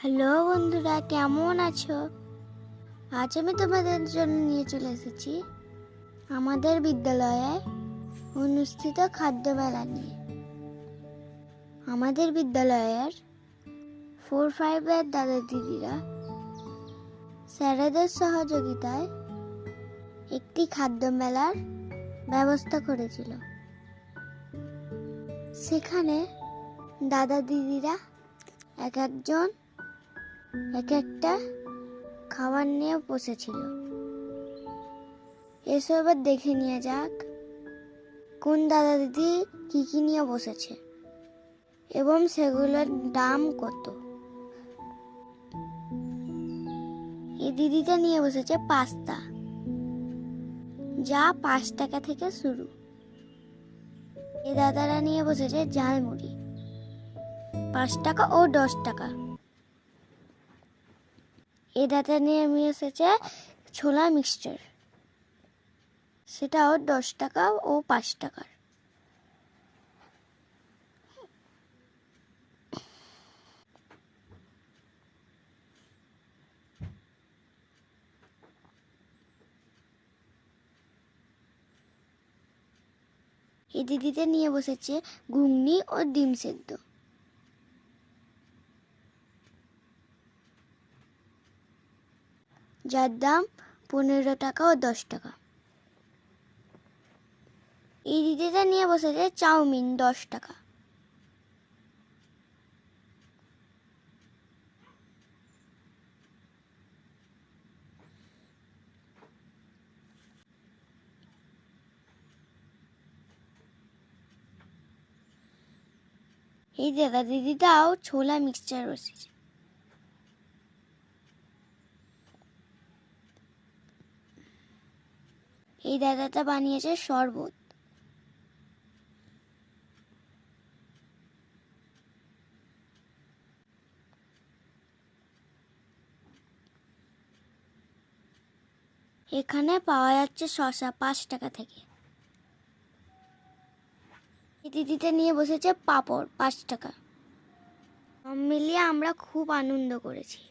Hello বন্ধুরা, কেমন আছো? আজ আমি তোমাদের জন্য নিয়ে চলে এসেছি আমাদের বিদ্যালয়ে অনুষ্ঠিত খাদ্য মেলা নিয়ে। আমাদের বিদ্যালয়ের 4-5 দাদা দিদিরা স্যারেদের সহযোগিতায় একটি খাদ্য মেলার ব্যবস্থা করেছিল। সেখানে দাদা দিদিরা এক একজন এক একটা খাবার নিয়ে বসেছিল। এসো এবার দেখে নিয়ে যাক কোন দাদা দিদি কি কি নিয়ে বসেছে এবং সেগুলোর দাম কত। এই দিদিটা নিয়ে বসেছে পাস্তা, যা 5 টাকা থেকে শুরু। এই দাদারা নিয়ে বসেছে ঝালমুড়ি, 5 টাকা ও 10 টাকা। এই দাদা নিয়ে এসেছে ছোলা মিক্সচার, সেটাও 10 টাকা ও 5 টাকার। এই দিদিতে নিয়ে বসেছে ঘুগনি ও ডিম সেদ্ধ, যার দাম 15 টাকা ও 10 টাকা। এই দিদিটা নিয়ে বসেছে চাউমিন 10 টাকা। এই দাদা দিদিটাও ছোলা মিক্সচার বসেছে। এই দাদাটা বানিয়েছে শরবত। এখানে পাওয়া যাচ্ছে শসা 5 টাকা থেকে। এই দিদিটা নিয়ে বসেছে পাঁপড় 5 টাকা। সব মিলিয়ে আমরা খুব আনন্দ করেছি।